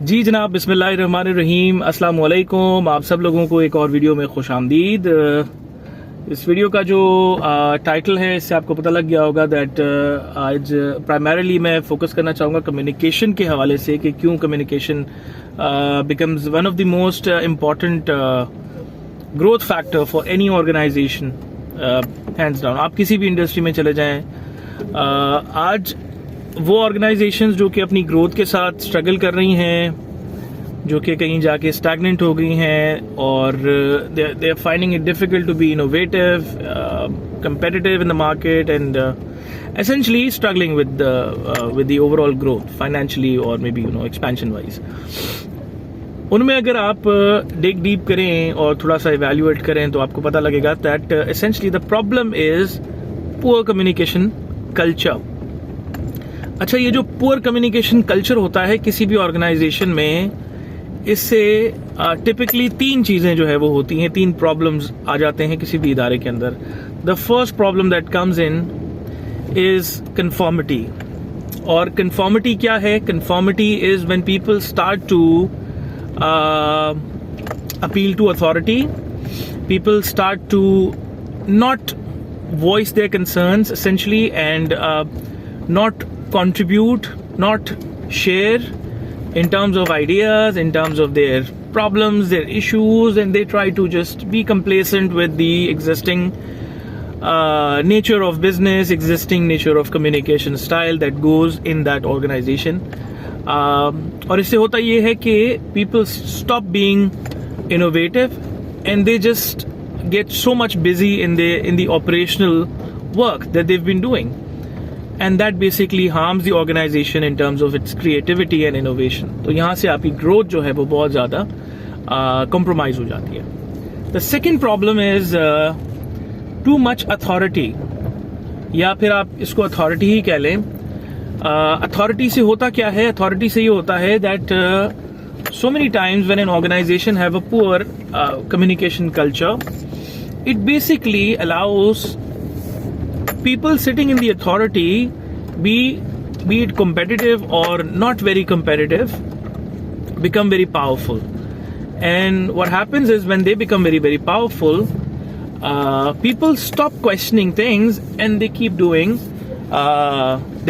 जी जनाब, बिस्मिल्लाहिर्रहमानिर्रहीम, अस्सलाम वालेकुम। आप सब लोगों को एक और वीडियो में खुश आमदीद। इस वीडियो का जो टाइटल है इससे आपको पता लग गया होगा दैट आज प्राइमरीली मैं फोकस करना चाहूँगा कम्युनिकेशन के हवाले से कि क्यों communication becomes one of the most important growth factor for any organisation. Hands down, आप किसी भी इंडस्ट्री में चले जाएं, आज वो ऑर्गेनाइजेशंस जो कि अपनी ग्रोथ के साथ स्ट्रगल कर रही हैं, जो कि कहीं जाके स्टैग्नेंट हो गई हैं और they are finding it difficult to be innovative, competitive in the market and essentially struggling with the overall growth financially or maybe expansion wise. उनमें अगर आप डिग डीप करें और थोड़ा सा इवेल्युएट करें तो आपको पता लगेगा that essentially the problem is poor communication culture. अच्छा, ये जो पुअर कम्युनिकेशन कल्चर होता है किसी भी ऑर्गेनाइजेशन में, इससे टिपिकली तीन चीजें जो है वो होती हैं, तीन प्रॉब्लम्स आ जाते हैं किसी भी इदारे के अंदर। The first problem that comes in is conformity. और कंफॉर्मिटी क्या है? Conformity is when people start to appeal to authority, people start to not voice their concerns essentially and not contribute, not share in terms of ideas, in terms of their problems, their issues, and they try to just be complacent with the existing nature of business, existing nature of communication style that goes in that organization. और इससे होता ये है कि people stop being innovative and they just get so much busy in the operational work that they've been doing. And that basically harms the organization in terms of its creativity and innovation. तो यहाँ से आपकी growth जो है वो बहुत ज़्यादा compromise हो जाती है. The second problem is too much authority, या फिर आप इसको authority ही कह लें. Authority से होता क्या है? Authority से ये होता है that so many times when an organization have a poor communication culture, it basically allows people sitting in the authority, be it competitive or not very competitive, become very powerful. And what happens is when they become very, very powerful, people stop questioning things and they keep doing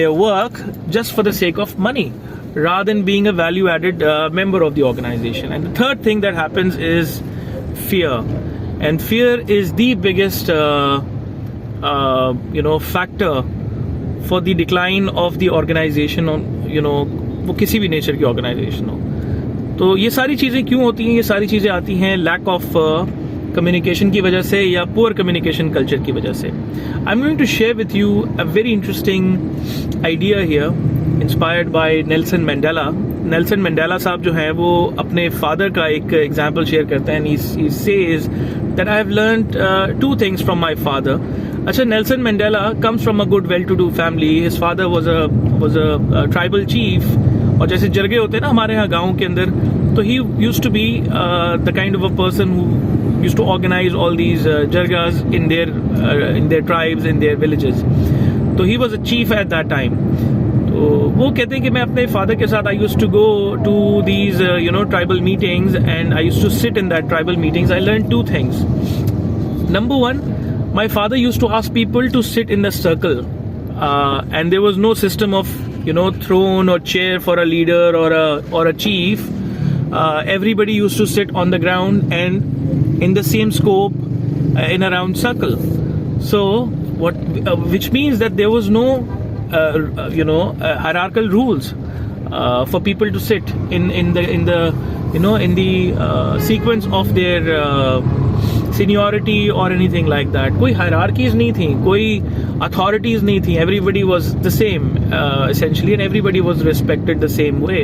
their work just for the sake of money, rather than being a value-added member of the organization. And the third thing that happens is fear. And fear is the biggest factor for the decline of the organization, वो किसी भी nature की organisation हो। तो ये सारी चीज़ें क्यों होती हैं? ये सारी चीज़ें आती हैं लैक ऑफ कम्युनिकेशन की वजह से या पुअर कम्युनिकेशन कल्चर की वजह से। I am going to share with you a very interesting idea here inspired by Nelson Mandela. Nelson Mandela साहब जो हैं वो अपने फादर का एक एग्जाम्पल शेयर करते हैं। He says that I have learned two things from my father. अच्छा, Nelson Mandela comes from a good well-to-do family. His father was a tribal chief. और जैसे जरगे होते हैं ना हमारे यहाँ गाँव के अंदर, तो he used to be the kind of a person who used to organize all these jargas in their tribes, in their villages. तो he was a chief at that time. तो वो कहते हैं कि मैं अपने फादर के साथ I used to go to these tribal meetings and I used to sit in that tribal meetings. I learned two things. Number one, my father used to ask people to sit in the circle, and there was no system of throne or chair for a leader or a chief. Everybody used to sit on the ground and in the same scope in a round circle. So which means that there was no hierarchical rules for people to sit in the sequence of their seniority or anything like that. कोई hierarchies नहीं थी, कोई authorities नहीं थी. Everybody was the same essentially, and everybody was respected the same way.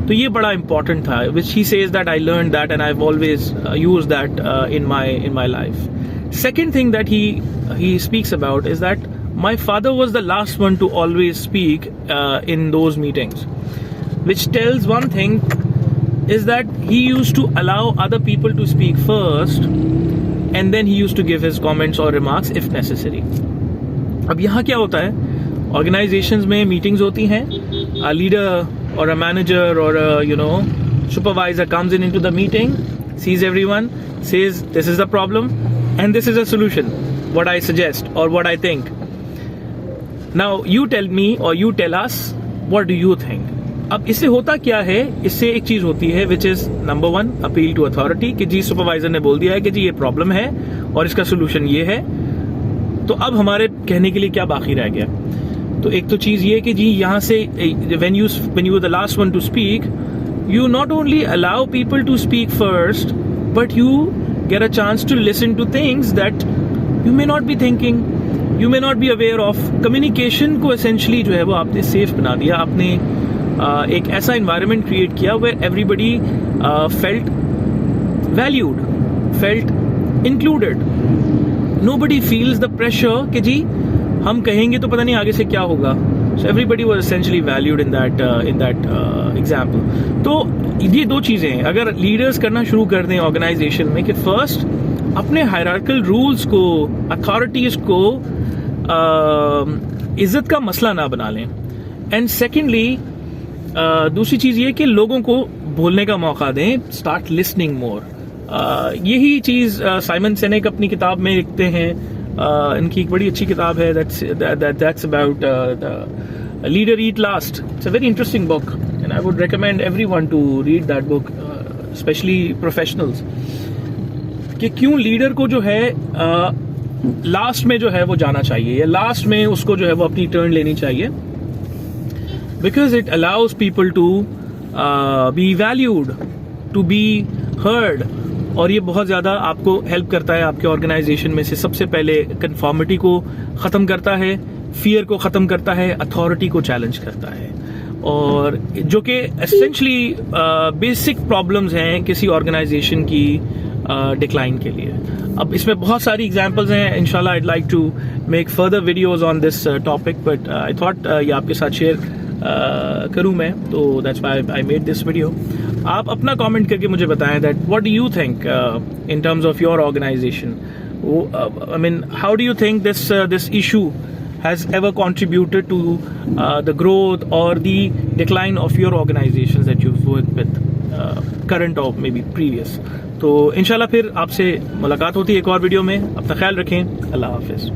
तो ये बड़ा important था, which he says that I learned that and I've always used that in my life. Second thing that he speaks about is that my father was the last one to always speak in those meetings, which tells one thing, is that he used to allow other people to speak first and then he used to give his comments or remarks if necessary. अब यहाँ क्या होता है, organisations में meetings होती हैं, leader or a manager or a supervisor comes into the meeting, sees everyone, says this is the problem and this is a solution, what I suggest or what I think. Now you tell me or you tell us, what do you think? अब इससे होता क्या है, इससे एक चीज होती है which is number 1 appeal to authority कि जी सुपरवाइजर ने बोल दिया है कि जी ये प्रॉब्लम है और इसका सोल्यूशन ये है, तो अब हमारे कहने के लिए क्या बाकी रह गया? तो एक तो चीज ये कि जी यहाँ से when you were the last one to speak, you not only allow people to speak first, but you get a chance to listen to things that you may not be thinking, you may not be aware of. Communication को essentially जो है वो आपने safe बना दिया, आपने एक ऐसा environment क्रिएट किया where everybody felt valued, felt included. Nobody feels the pressure कि जी हम कहेंगे तो पता नहीं आगे से क्या होगा. So everybody was essentially valued in that example. तो ये दो चीजें हैं. अगर लीडर्स करना शुरू कर दें ऑर्गेनाइजेशन में कि फर्स्ट अपने हायरार्किकल रूल्स को, अथॉरिटीज को इज्जत का मसला ना बना लें, एंड सेकेंडली दूसरी चीज ये कि लोगों को बोलने का मौका दें, स्टार्ट लिसनिंग मोर. यही चीज साइमन सिनेक अपनी किताब में लिखते हैं. इनकी एक बड़ी अच्छी किताब है that's about the Leader Eat Last. It's a very interesting book and I would recommend everyone to read that book, especially professionals. कि क्यों लीडर को जो है लास्ट में जो है वो जाना चाहिए या लास्ट में उसको जो है वो अपनी टर्न लेनी चाहिए, because it allows people to be valued, to be heard. और ये बहुत ज़्यादा आपको हेल्प करता है आपके ऑर्गेनाइजेशन में से. सबसे पहले कंफर्मिटी को ख़त्म करता है, फियर को ख़त्म करता है, अथॉरिटी को चैलेंज करता है, और जो कि एसेंशली बेसिक प्रॉब्लम्स हैं किसी ऑर्गेनाइजेशन की डिक्लाइन के लिए. अब इसमें बहुत सारी एग्जांपल्स हैं. इंशाल्लाह I'd like to make further videos on this topic, but I thought ये आपके साथ शेयर करूं मैं, तो that's why I made this video. आप अपना कमेंट करके मुझे बताएं that what do you think in terms of your organization. I mean, how do you think this issue has ever contributed to the growth or the decline of your organizations that you've worked with, current or maybe previous. तो इंशाल्लाह फिर आपसे मुलाकात होती है एक और video में. अपना ख्याल रखें. अल्लाह हाफिज.